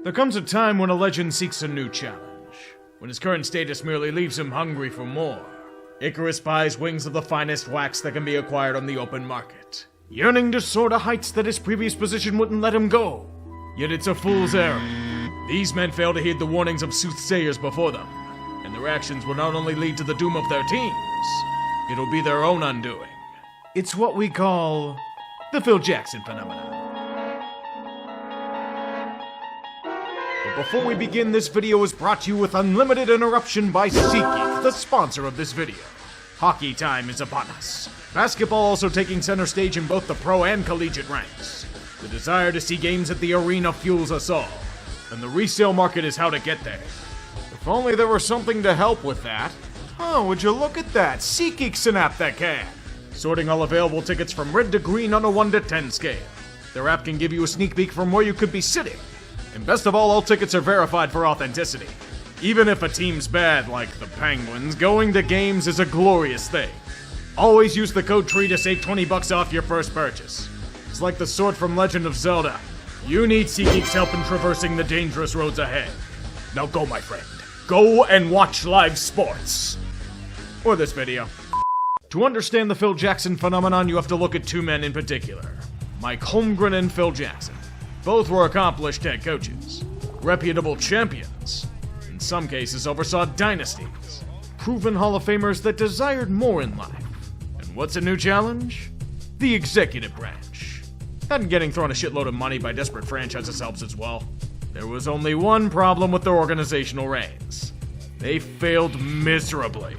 There comes a time when a legend seeks a new challenge, when his current status merely leaves him hungry for more. Icarus buys wings of the finest wax that can be acquired on the open market, yearning to soar to heights that his previous position wouldn't let him go. Yet it's a fool's errand. These men fail to heed the warnings of soothsayers before them, and their actions will not only lead to the doom of their teams, it'll be their own undoing. It's what we call the Phil Jackson phenomenon. But before we begin, this video is brought to you with unlimited interruption by SeatGeek, the sponsor of this video. Hockey time is upon us. Basketball also taking center stage in both the pro and collegiate ranks. The desire to see games at the arena fuels us all, and the resale market is how to get there. If only there were something to help with that. Oh, would you look at that? SeatGeek's an app that can. Sorting all available tickets from red to green on a 1 to 10 scale. Their app can give you a sneak peek from where you could be sitting. And best of all tickets are verified for authenticity. Even if a team's bad, like the Penguins, going to games is a glorious thing. Always use the code TREE to save $20 off your first purchase. It's like the sword from Legend of Zelda. You need SeatGeek's help in traversing the dangerous roads ahead. Now go, my friend. Go and watch live sports. Or this video. To understand the Phil Jackson phenomenon, you have to look at two men in particular. Mike Holmgren and Phil Jackson. Both were accomplished head coaches, reputable champions, in some cases oversaw dynasties, proven Hall of Famers that desired more in life. And what's a new challenge? The executive branch. And getting thrown a shitload of money by desperate franchises helps as well. There was only one problem with their organizational reigns. They failed miserably.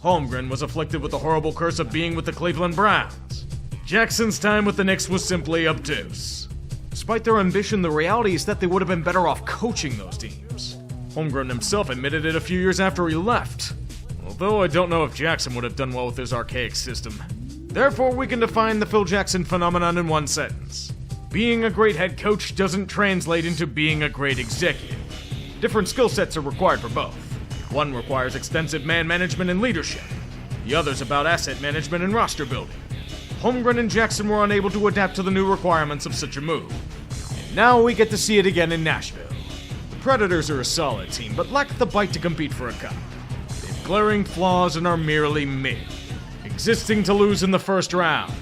Holmgren was afflicted with the horrible curse of being with the Cleveland Browns. Jackson's time with the Knicks was simply obtuse. Despite their ambition, the reality is that they would have been better off coaching those teams. Holmgren himself admitted it a few years after he left, although I don't know if Jackson would have done well with his archaic system. Therefore, we can define the Phil Jackson phenomenon in one sentence. Being a great head coach doesn't translate into being a great executive. Different skill sets are required for both. One requires extensive man management and leadership. The other's about asset management and roster building. Holmgren and Jackson were unable to adapt to the new requirements of such a move. And now we get to see it again in Nashville. The Predators are a solid team, but lack the bite to compete for a cup. They have glaring flaws and are merely mid, existing to lose in the first round.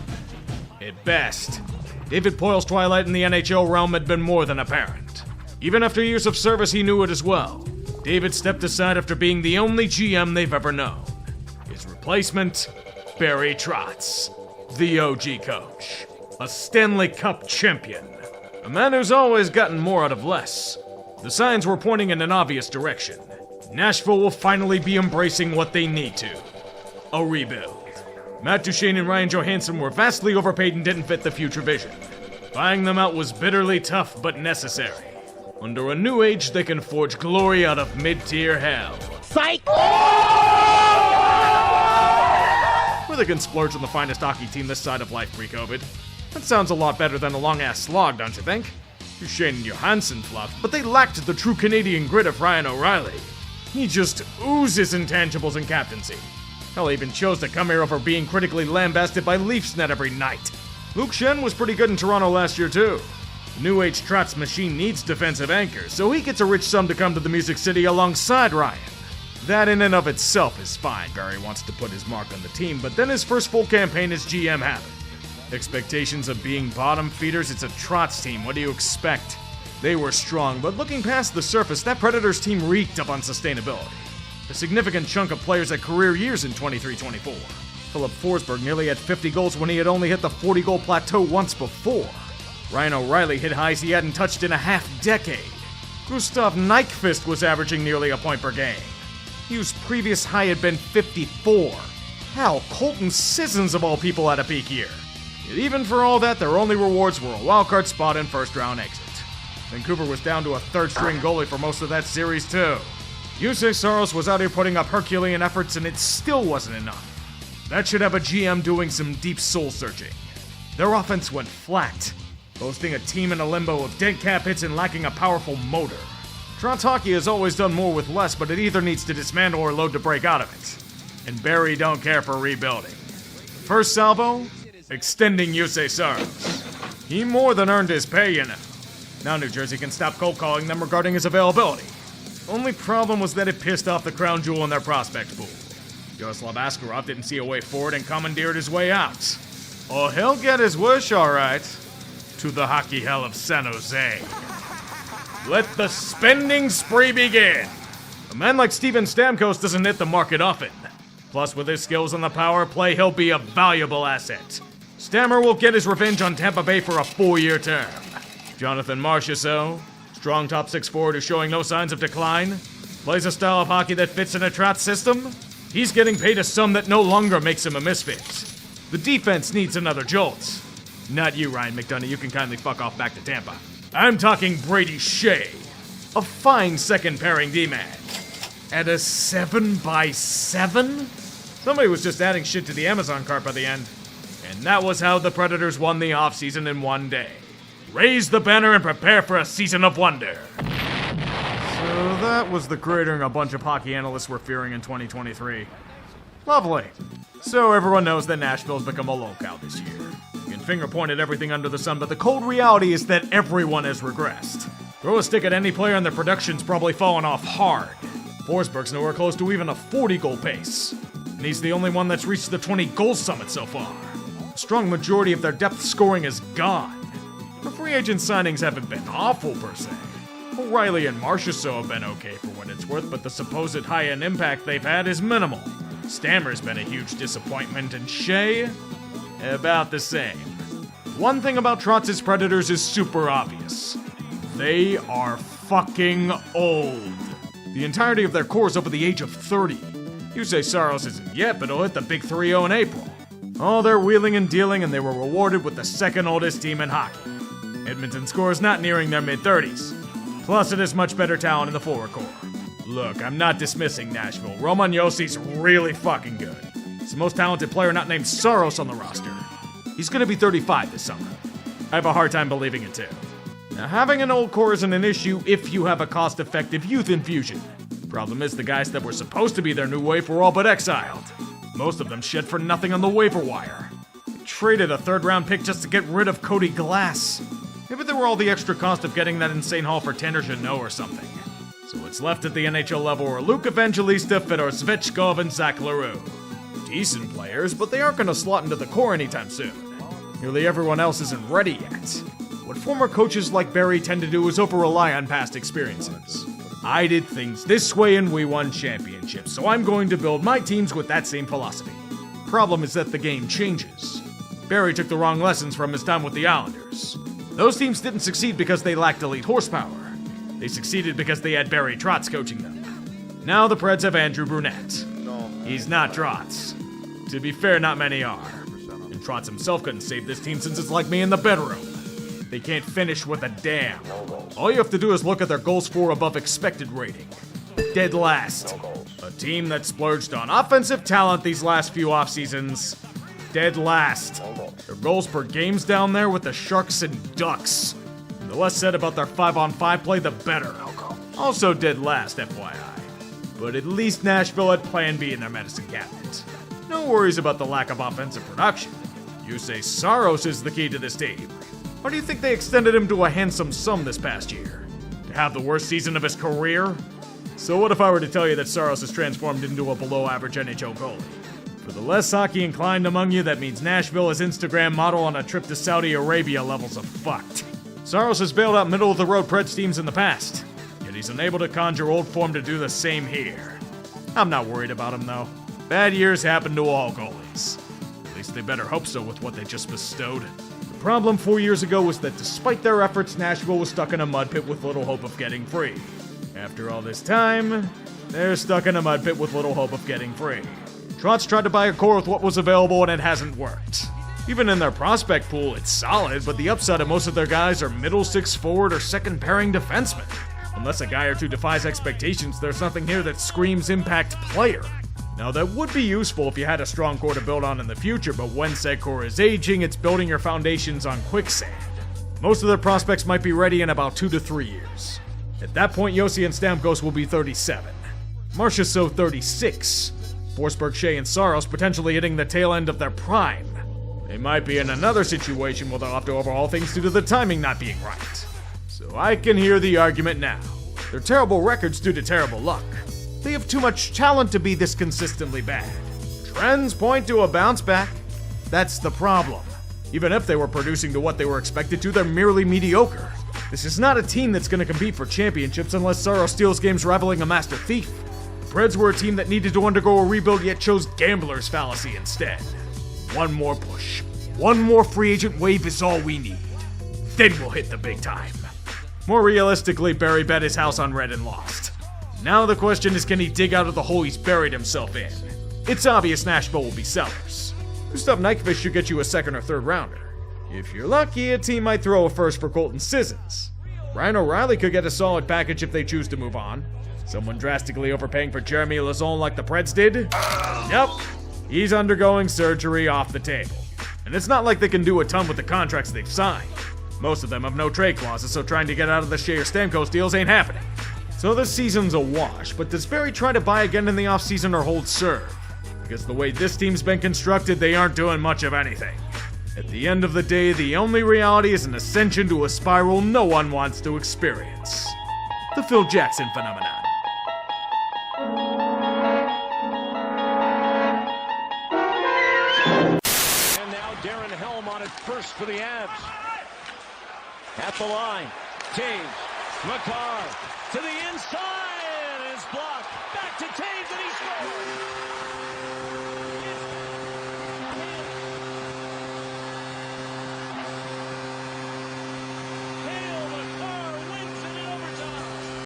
At best, David Poyle's twilight in the NHL realm had been more than apparent. Even after years of service, he knew it as well. David stepped aside after being the only GM they've ever known. His replacement, Barry Trotz. The OG coach, a Stanley Cup champion, a man who's always gotten more out of less. The signs were pointing in an obvious direction. Nashville will finally be embracing what they need to. A rebuild. Matt Duchene and Ryan Johansson were vastly overpaid and didn't fit the future vision. Buying them out was bitterly tough but necessary. Under a new age, they can forge glory out of mid-tier hell. Psych! They can splurge on the finest hockey team this side of life pre-COVID. That sounds a lot better than a long-ass slog, don't you think? Duchene and Johansson fluffed, but they lacked the true Canadian grit of Ryan O'Reilly. He just oozes intangibles and captaincy. Hell, he even chose to come here over being critically lambasted by Leafsnet every night. Luke Schenn was pretty good in Toronto last year, too. The New Age Trotz machine needs defensive anchors, so he gets a rich sum to come to the Music City alongside Ryan. That in and of itself is fine. Barry wants to put his mark on the team, but then his first full campaign as GM happened. Expectations of being bottom feeders, it's a Trotz team, what do you expect? They were strong, but looking past the surface, that Predators team reeked of unsustainability. A significant chunk of players had career years in 23-24. Philip Forsberg nearly had 50 goals when he had only hit the 40-goal plateau once before. Ryan O'Reilly hit highs he hadn't touched in a half-decade. Gustav Nyquist was averaging nearly a point per game. Hughes' previous high had been 54. Hell, Colton Sissons of all people had a peak year. Yet even for all that, their only rewards were a wildcard spot and first-round exit. Vancouver was down to a third-string goalie for most of that series, too. Jussi Saros was out here putting up Herculean efforts, and it still wasn't enough. That should have a GM doing some deep soul-searching. Their offense went flat, boasting a team in a limbo of dead cap hits and lacking a powerful motor. Trotz hockey has always done more with less, but it either needs to dismantle or load to break out of it. And Barry don't care for rebuilding. First salvo, extending Jussi Saros. He more than earned his pay, you know. Now New Jersey can stop cold calling them regarding his availability. Only problem was that it pissed off the crown jewel in their prospect pool. Yaroslav Askarov didn't see a way forward and commandeered his way out. Oh, he'll get his wish, alright. To the hockey hell of San Jose. Let the spending spree begin. A man like Steven Stamkos doesn't hit the market often. Plus, with his skills on the power play, he'll be a valuable asset. Stammer will get his revenge on Tampa Bay for a 4-year term. Jonathan Marchessault, strong top 6 forward who's showing no signs of decline, plays a style of hockey that fits in a Trot system. He's getting paid a sum that no longer makes him a misfit. The defense needs another jolt. Not you, Ryan McDonough, you can kindly fuck off back to Tampa. I'm talking Brady Shea, a fine second pairing D-man. At a 7x7? Somebody was just adding shit to the Amazon cart by the end. And that was how the Predators won the offseason in one day. Raise the banner and prepare for a season of wonder. So that was the cratering a bunch of hockey analysts were fearing in 2023. Lovely. So everyone knows that Nashville's become a locale this year. You can finger point at everything under the sun, but the cold reality is that everyone has regressed. Throw a stick at any player and their production's probably fallen off hard. Forsberg's nowhere close to even a 40-goal pace. And he's the only one that's reached the 20-goal summit so far. A strong majority of their depth scoring is gone. The free agent signings haven't been awful per se. O'Reilly and Marchessault have been okay for what it's worth, but the supposed high-end impact they've had is minimal. Stammer's been a huge disappointment, and Shea, about the same. One thing about Trotz's Predators is super obvious. They are fucking old. The entirety of their core is over the age of 30. You say Saros isn't yet, but he'll hit the big 3-0 in April. Oh, they're wheeling and dealing, and they were rewarded with the second oldest team in hockey. Edmonton's core is not nearing their mid-30s. Plus, it has much better talent in the forward core. Look, I'm not dismissing Nashville. Roman Jossi's really fucking good. He's the most talented player not named Saros on the roster. He's gonna be 35 this summer. I have a hard time believing it too. Now, having an old core isn't an issue if you have a cost-effective youth infusion. Problem is, the guys that were supposed to be their new wave were all but exiled. Most of them shed for nothing on the waiver wire. They traded a 3rd-round pick just to get rid of Cody Glass. Maybe there were all the extra cost of getting that insane haul for Tanner Jeannot or something. So what's left at the NHL level are Luke Evangelista, Fedor Svechkov, and Zach LaRue. Decent players, but they aren't going to slot into the core anytime soon. Nearly everyone else isn't ready yet. What former coaches like Barry tend to do is over-rely on past experiences. I did things this way and we won championships, so I'm going to build my teams with that same philosophy. Problem is that the game changes. Barry took the wrong lessons from his time with the Islanders. Those teams didn't succeed because they lacked elite horsepower. They succeeded because they had Barry Trotz coaching them. Now the Preds have Andrew Brunette. He's not Trotz. To be fair, not many are. And Trotz himself couldn't save this team since it's like me in the bedroom. They can't finish with a damn. All you have to do is look at their goals for above expected rating. Dead last. A team that splurged on offensive talent these last few off-seasons. Dead last. Their goals per game's down there with the Sharks and Ducks. And the less said about their 5-on-5 play, the better. Also dead last, FYI. But at least Nashville had Plan B in their medicine cabinet. No worries about the lack of offensive production. You say Saros is the key to this team. Or do you think they extended him to a handsome sum this past year? To have the worst season of his career? So what if I were to tell you that Saros has transformed into a below-average NHL goalie? For the less hockey-inclined among you, that means Nashville is Instagram model on a trip to Saudi Arabia levels of fucked. Saros has bailed out middle-of-the-road Preds teams in the past, yet he's unable to conjure old form to do the same here. I'm not worried about him, though. Bad years happen to all goalies. At least they better hope so with what they just bestowed. The problem 4 years ago was that despite their efforts, Nashville was stuck in a mud pit with little hope of getting free. After all this time, they're stuck in a mud pit with little hope of getting free. Trotz tried to buy a core with what was available and it hasn't worked. Even in their prospect pool, it's solid, but the upside of most of their guys are middle six forward or second pairing defensemen. Unless a guy or two defies expectations, there's nothing here that screams impact player. Now that would be useful if you had a strong core to build on in the future, but when said core is aging, it's building your foundations on quicksand. Most of their prospects might be ready in about 2 to 3 years. At that point, Josi and Stamkos will be 37. Marchessault 36. Forsberg, Shea, and Saros potentially hitting the tail end of their prime. They might be in another situation where they'll have to overhaul things due to the timing not being right. So I can hear the argument now. Their terrible record's due to terrible luck. They have too much talent to be this consistently bad. Trends point to a bounce back. That's the problem. Even if they were producing to what they were expected to, they're merely mediocre. This is not a team that's going to compete for championships unless Sorrow steals games rivaling a master thief. The Preds were a team that needed to undergo a rebuild yet chose gambler's fallacy instead. One more push, one more free agent wave is all we need. Then we'll hit the big time. More realistically, Barry bet his house on red and lost. Now the question is, can he dig out of the hole he's buried himself in? It's obvious Nashville will be sellers. Gustav Nyquist should get you a second or third rounder. If you're lucky, a team might throw a first for Colton Sissons. Ryan O'Reilly could get a solid package if they choose to move on. Someone drastically overpaying for Jeremy Lauzon like the Preds did? Nope. He's undergoing surgery, off the table. And it's not like they can do a ton with the contracts they've signed. Most of them have no trade clauses, so trying to get out of the Shea or Stamkos deals ain't happening. So this season's a wash, but does Barry try to buy again in the offseason or hold serve? Because the way this team's been constructed, they aren't doing much of anything. At the end of the day, the only reality is an ascension to a spiral no one wants to experience. The Phil Jackson phenomenon. And now Darren Helm on it first for the Avs. At the line, Taves, Makar to the inside, and is blocked. Back to Taves, and he